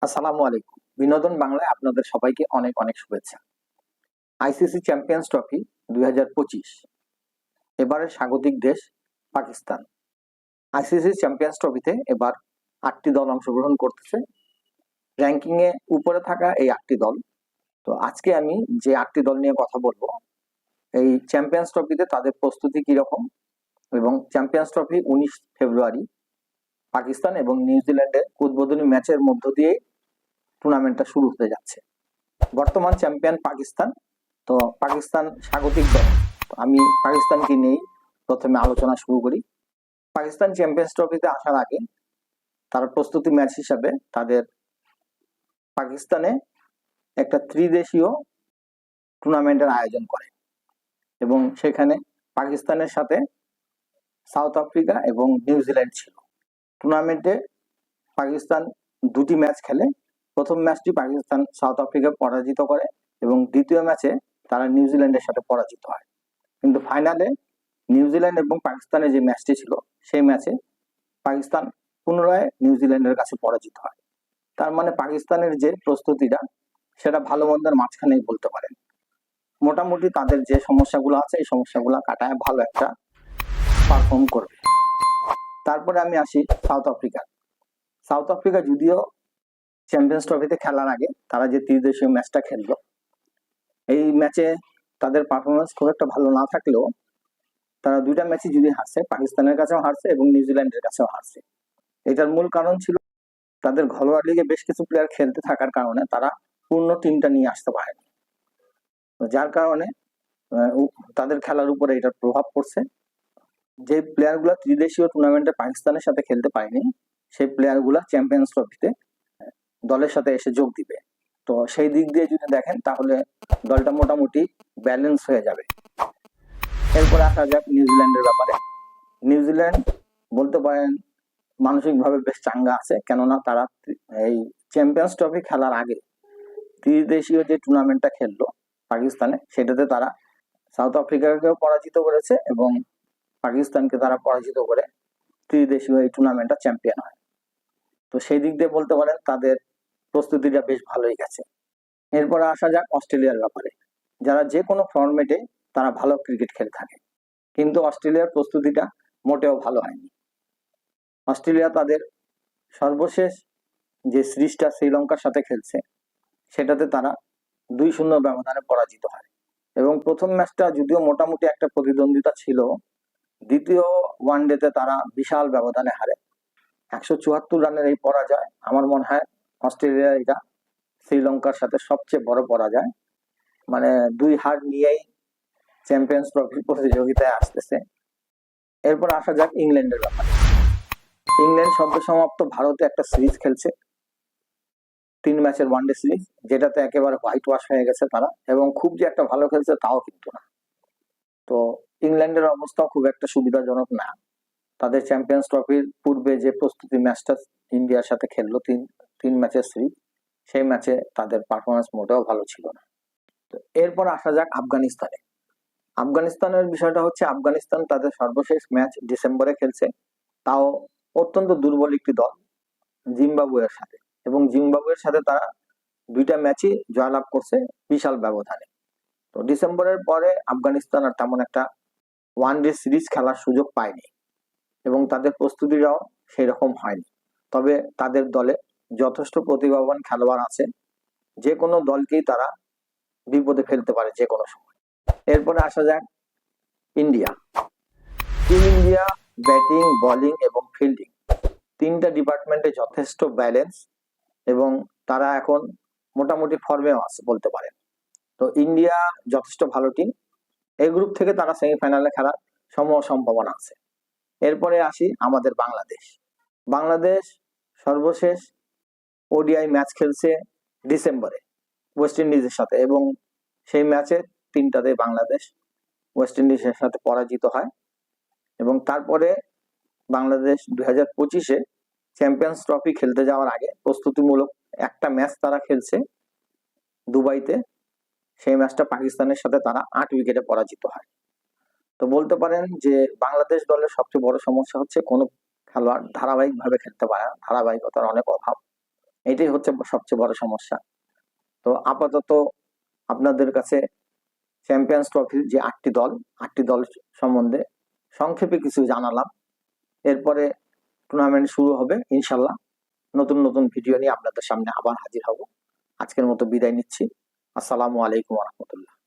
আসসালামু আলাইকুম। বিনোদন বাংলায় আপনাদের সবাইকে অনেক অনেক শুভেচ্ছা। আইসিসি চ্যাম্পিয়ন্স ট্রফি 2025 এবারের স্বাগতিক দেশ পাকিস্তান। আইসিসি চ্যাম্পিয়ন্স ট্রফিতে এবার 8টি দল অংশগ্রহণ করতেছে। র্যাঙ্কিং এ উপরে থাকা এই 8টি দল। তো আজকে আমি যে 8টি দল নিয়ে কথা বলবো, এই চ্যাম্পিয়ন্স ট্রফিতে তাদের প্রস্তুতি কিরকম এবং চ্যাম্পিয়ন্স ট্রফি 19 ফেব্রুয়ারি পাকিস্তান এবং নিউজিল্যান্ডের উদ্বোধনী ম্যাচের মধ্য দিয়ে টুর্নামেন্টটা শুরু হতে যাচ্ছে। বর্তমান চ্যাম্পিয়ন পাকিস্তান। তো পাকিস্তান স্বাগতিক দল। তো আমি পাকিস্তানকে নিয়েই প্রথমে আলোচনা শুরু করি। পাকিস্তান চ্যাম্পিয়ন্স ট্রফিতে আসার আগে তারা প্রস্তুতি ম্যাচ হিসাবে তাদের পাকিস্তানে একটা ত্রিদেশীয় টুর্নামেন্টের আয়োজন করে এবং সেখানে পাকিস্তানের সাথে সাউথ আফ্রিকা এবং নিউজিল্যান্ড ছিল। টুর্নামেন্টে পাকিস্তান দুটি ম্যাচ খেলে। প্রথম ম্যাচটি পাকিস্তান সাউথ আফ্রিকা পরাজিত করে এবং দ্বিতীয় ম্যাচে তারা নিউজিল্যান্ডের সাথে পরাজিত হয়। কিন্তু ফাইনালে নিউজিল্যান্ড এবং পাকিস্তানের যে ম্যাচটি ছিল সেই ম্যাচে পাকিস্তান পুনরায় নিউজিল্যান্ডের কাছে পরাজিত হয়। তার মানে পাকিস্তানের যে প্রস্তুতিটা সেটা ভালো মন্দের মাঝখানেই বলতে পারেন। মোটামুটি তাদের যে সমস্যাগুলো আছে এই সমস্যাগুলো কাটায় ভালো একটা পারফর্ম করবে। তারপরে আমি আসি সাউথ আফ্রিকা। সাউথ আফ্রিকা যদিও চ্যাম্পিয়ন্স ট্রফিতে খেলার আগে তারা যে ত্রিদেশীয় ম্যাচটা খেললো, এই ম্যাচে তাদের পারফরমেন্স খুব একটা ভালো না থাকলেও তারা দুইটা ম্যাচই যদি হারছে, পাকিস্তানের কাছেও হারছে এবং নিউজিল্যান্ডের কাছেও হারছে। এটার মূল কারণ ছিল তাদের ঘরোয়া লিগে বেশ কিছু প্লেয়ার খেলতে থাকার কারণে তারা পূর্ণ টিমটা নিয়ে আসতে পারেনি, যার কারণে তাদের খেলার উপরে এটার প্রভাব পড়ছে। যে প্লেয়ারগুলো ত্রিদেশীয় টুর্নামেন্টে পাকিস্তানের সাথে খেলতে পারেনি সেই প্লেয়ারগুলো চ্যাম্পিয়ন্স ট্রফিতে দলের সাথে এসে যোগ দিবে। তো সেই দিক দিয়ে যদি দেখেন তাহলে দলটা মোটামুটি ব্যালেন্স হয়ে যাবে। এরপরে আসা যাক নিউজিল্যান্ডের ব্যাপারে। নিউজিল্যান্ড বলতে পারেন মানসিকভাবে বেশ চাঙ্গা আছে, কেননা তারা এই চ্যাম্পিয়ন্স ট্রফি খেলার আগে ত্রিদেশীয় যে টুর্নামেন্টটা খেললো পাকিস্তানে, সেটাতে তারা সাউথ আফ্রিকাকেও পরাজিত করেছে এবং পাকিস্তানকে তারা পরাজিত করে ত্রিদেশীয় এই টুর্নামেন্টটা চ্যাম্পিয়ন হয়। তো সেই দিক দিয়ে বলতে পারেন তাদের প্রস্তুতিটা বেশ ভালোই গেছে। এরপরে আসা যাক অস্ট্রেলিয়ার ব্যাপারে। যারা যে কোনো ফরম্যাটে তারা ভালো ক্রিকেট খেলে থাকে, কিন্তু অস্ট্রেলিয়ার প্রস্তুতিটা মোটেও ভালো হয়নি। অস্ট্রেলিয়া তাদের সর্বশেষ যে সিরিজটা শ্রীলঙ্কার সাথে খেলছে সেটাতে তারা 2-0 ব্যবধানে পরাজিত হয় এবং প্রথম ম্যাচটা যদিও মোটামুটি একটা প্রতিদ্বন্দ্বিতা ছিল, দ্বিতীয় ওয়ানডেতে তারা বিশাল ব্যবধানে হারে। 174 রানের এই পরাজয় আমার মনে হয় অস্ট্রেলিয়া এটা শ্রীলঙ্কার সাথে সবচেয়ে বড় পরাজয়। মানে 2 হার নিয়েই চ্যাম্পিয়ন্স ট্রফি প্রতিযোগিতায় আসতেছে। এরপর আসা যাক ইংল্যান্ডের ব্যাপারে। ইংল্যান্ড সদ্য সমাপ্ত ভারতে একটা সিরিজ খেলছে, 3 ম্যাচের ওয়ানডে সিরিজ, যেটাতে একেবারে হোয়াইট ওয়াশ হয়ে গেছে তারা এবং খুব যে একটা ভালো খেলছে তাও কিন্তু না। তো ইংল্যান্ডের অবস্থাও খুব একটা সুবিধাজনক না। তাদের চ্যাম্পিয়ন্স ট্রফির পূর্বে যে প্রস্তুতি ম্যাচটা ইন্ডিয়ার সাথে খেললো, তিন ম্যাচের সিরিজ, সেই ম্যাচে তাদের পারফরমেন্স মোটেও ভালো ছিল না। তো এরপর আসা যাক আফগানিস্তানে। আফগানিস্তানের বিষয়টা হচ্ছে আফগানিস্তান তাদের সর্বশেষ ম্যাচ ডিসেম্বরে খেলছে, তাও অত্যন্ত দুর্বল একটি দল জিম্বাবুয়ের সাথে, এবং জিম্বাবুয়ের সাথে তারা 2টা ম্যাচই জয়লাভ করছে বিশাল ব্যবধানে। তো ডিসেম্বরের পরে আফগানিস্তান আর তেমন একটা ওয়ানডে সিরিজ খেলার সুযোগ পায়নি এবং তাদের প্রস্তুতিটাও সেই রকম হয়নি। তবে তাদের দলে যথেষ্ট প্রতিভাবান খেলোয়াড় আছে, যে কোনো দলকেই তারা বিপদে ফেলতে পারে যে কোনো সময়। এরপরে আসা যাক India. Team India batting, bowling এবং ফিল্ডিং 3টা ডিপার্টমেন্টে যথেষ্ট ব্যালেন্স এবং তারা এখন মোটামুটি ফর্মেও আছে বলতে পারেন। তো ইন্ডিয়া যথেষ্ট ভালো টিম, এই গ্রুপ থেকে তারা সেমিফাইনালে খেলার সম্ভাবনা আছে। এরপরে আসি আমাদের বাংলাদেশ। বাংলাদেশ সর্বশেষ ওডিআই ম্যাচ খেলছে ডিসেম্বরে ওয়েস্ট ইন্ডিজের সাথে এবং সেই ম্যাচে 3টাতে বাংলাদেশ ওয়েস্ট ইন্ডিজের সাথে পরাজিত হয় এবং তারপরে বাংলাদেশ 2025-এ চ্যাম্পিয়ন্স ট্রফি খেলতে যাওয়ার আগে প্রস্তুতিমূলক একটা ম্যাচ তারা খেলছে দুবাইতে। সেই ম্যাচটা পাকিস্তানের সাথে তারা 8 উইকেটে পরাজিত হয়। তো বলতে পারেন যে বাংলাদেশ দলের সবচেয়ে বড় সমস্যা হচ্ছে কোনো খেলোয়াড় ধারাবাহিকভাবে খেলতে পারে না, ধারাবাহিকতার অনেক অভাব। এটাই হচ্ছে সবচেয়ে বড় সমস্যা। তো আপাতত আপনাদের কাছে চ্যাম্পিয়ন্স ট্রফির যে 8টি দল সম্বন্ধে সংক্ষেপে কিছু জানালাম। এরপরে টুর্নামেন্ট শুরু হবে ইনশাল্লাহ। নতুন নতুন ভিডিও নিয়ে আপনাদের সামনে আবার হাজির হব। আজকের মতো বিদায় নিচ্ছি। আসসালামু আলাইকুম রহমতুল্লাহ।